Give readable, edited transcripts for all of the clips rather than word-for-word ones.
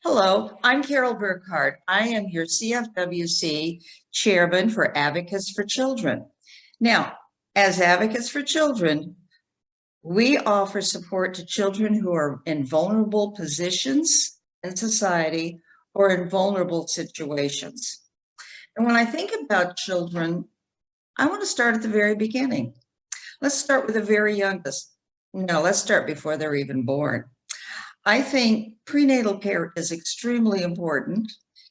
Hello, I'm Carol Burkhardt. I am your CFWC Chairman for Advocates for Children. Now, as Advocates for Children, we offer support to children who are in vulnerable positions in society or in vulnerable situations. And when I think about children, I want to start at the very beginning. Let's start with the very youngest. No, let's start before they're even born. I think prenatal care is extremely important.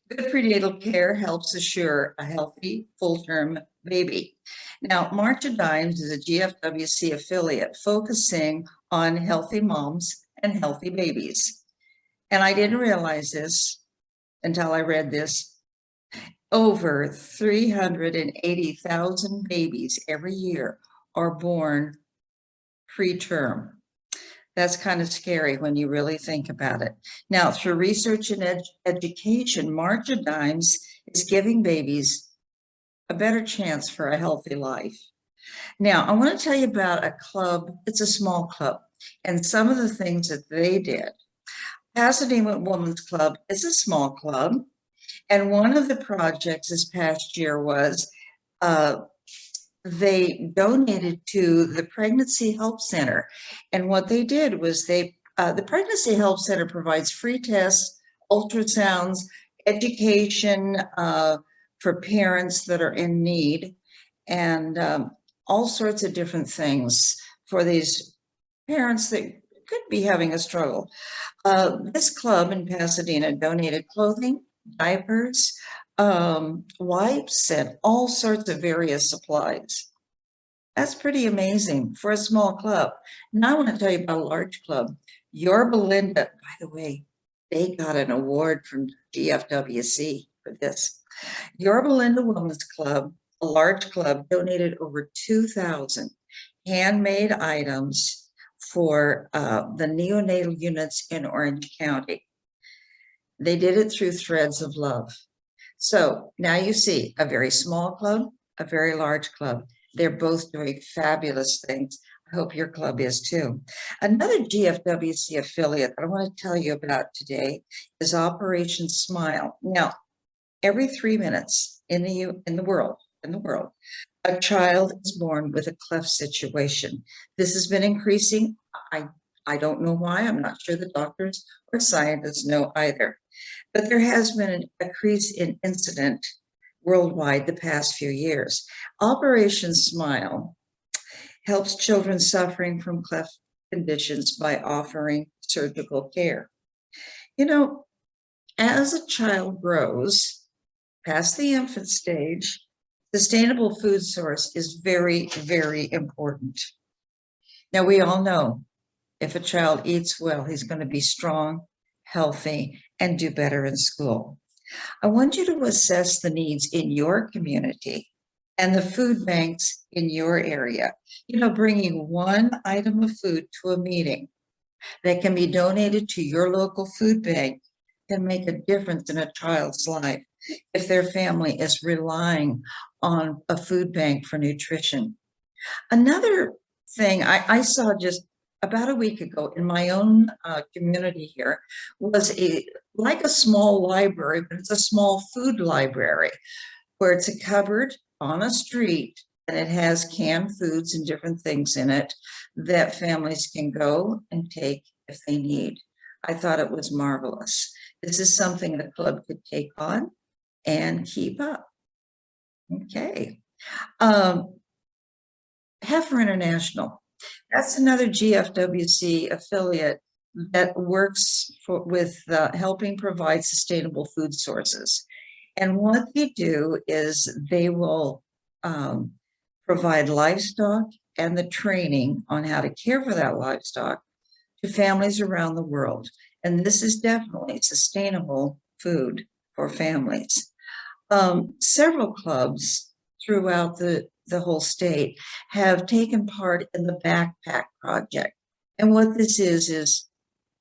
Good prenatal care helps assure a healthy, full-term baby. Now, March of Dimes is a GFWC affiliate focusing on healthy moms and healthy babies. And I didn't realize this until I read this. Over 380,000 babies every year are born preterm. That's kind of scary when you really think about it. Now, through research and education, March of Dimes is giving babies a better chance for a healthy life. Now, I want to tell you about a club. It's a small club, and some of the things that they did. Pasadena Women's Club is a small club, and one of the projects this past year was they donated to the Pregnancy Help Center. And what they did was the Pregnancy Help Center provides free tests, ultrasounds, education for parents that are in need, and all sorts of different things for these parents that could be having a struggle. This club in Pasadena donated clothing, diapers, wipes, and all sorts of various supplies. That's pretty amazing for a small club. Now I want to tell you about a large club. Your Belinda, by the way, they got an award from GFWC for this. Your Belinda Women's Club, a large club, donated over 2,000 handmade items for the neonatal units in Orange County. They did it through Threads of Love. So now you see a very small club, a very large club. They're both doing fabulous things. I hope your club is too. Another GFWC affiliate that I want to tell you about today is Operation Smile. Now, every 3 minutes in the world, a child is born with a cleft situation. This has been increasing. I don't know why. I'm not sure the doctors or scientists know either. But there has been an increase in incident worldwide the past few years. Operation Smile helps children suffering from cleft conditions by offering surgical care. You know, as a child grows past the infant stage, sustainable food source is very, very important. Now, we all know if a child eats well, he's going to be strong, healthy, and do better in school. I want you to assess the needs in your community and the food banks in your area. You know, bringing one item of food to a meeting that can be donated to your local food bank can make a difference in a child's life if their family is relying on a food bank for nutrition. Another thing I saw just about a week ago in my own community here was like a small library, but it's a small food library where it's a cupboard on a street and it has canned foods and different things in it that families can go and take if they need. I thought it was marvelous. This is something the club could take on and keep up. Okay. Heifer International. That's another GFWC affiliate that works with helping provide sustainable food sources. And what they do is they will provide livestock and the training on how to care for that livestock to families around the world. And this is definitely sustainable food for families. Several clubs throughout the whole state have taken part in the Backpack Project. And what this is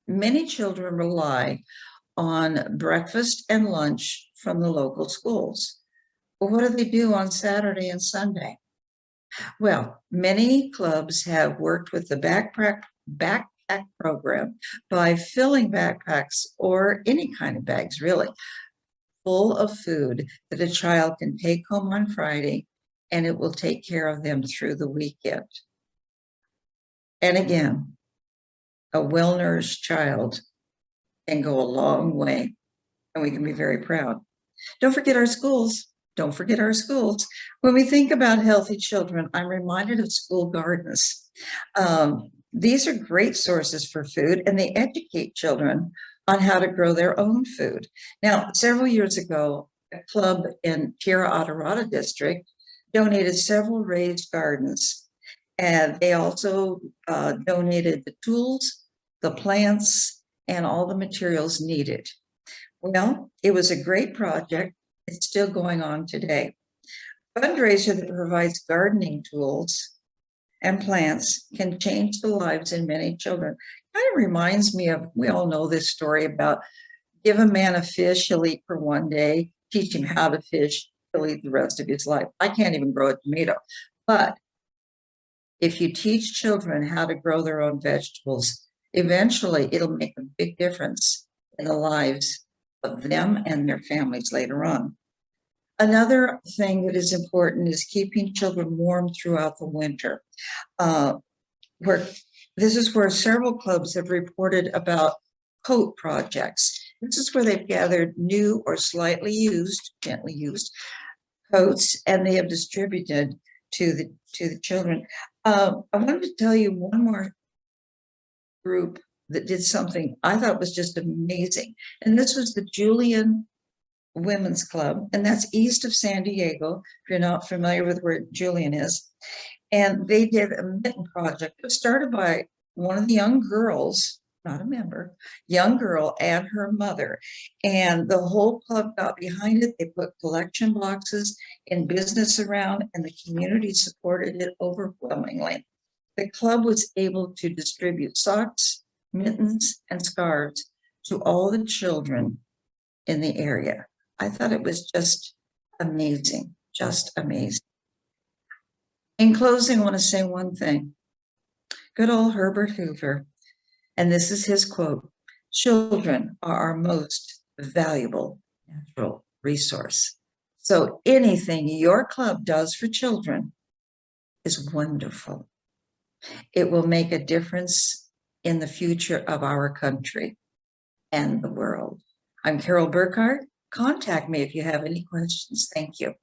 many children rely on breakfast and lunch from the local schools. But what do they do on Saturday and Sunday? Well, many clubs have worked with the Backpack backpack program by filling backpacks or any kind of bags, really, full of food that a child can take home on Friday, and it will take care of them through the weekend. And again, a well-nourished child can go a long way, and we can be very proud. Don't forget our schools. Don't forget our schools. When we think about healthy children, I'm reminded of school gardens. These are great sources for food, and they educate children on how to grow their own food. Now, several years ago, a club in Tierra Adorada district donated several raised gardens, and they also donated the tools, the plants, and all the materials needed. Well, it was a great project. It's still going on today. A fundraiser that provides gardening tools and plants can change the lives of many children. Kind of reminds me of, we all know this story about give a man a fish, he'll eat for one day, teach him how to fish, he'll eat the rest of his life. I can't even grow a tomato. But if you teach children how to grow their own vegetables, eventually it'll make a big difference in the lives of them and their families later on. Another thing that is important is keeping children warm throughout the winter. Where this is where several clubs have reported about coat projects. This is where they've gathered new or slightly used, gently used coats, and they have distributed to the children. I wanted to tell you one more group that did something I thought was just amazing, and this was the Julian Women's Club, and that's east of San Diego, if you're not familiar with where Julian is. And they did a mitten project. It was started by one of the young girls, not a member, young girl and her mother. And the whole club got behind it. They put collection boxes in business around, and the community supported it overwhelmingly. The club was able to distribute socks, mittens, and scarves to all the children in the area. I thought it was just amazing, just amazing. In closing, I want to say one thing. Good old Herbert Hoover, and this is his quote, "Children are our most valuable natural resource." So anything your club does for children is wonderful. It will make a difference in the future of our country and the world. I'm Carol Burkhart. Contact me if you have any questions. Thank you.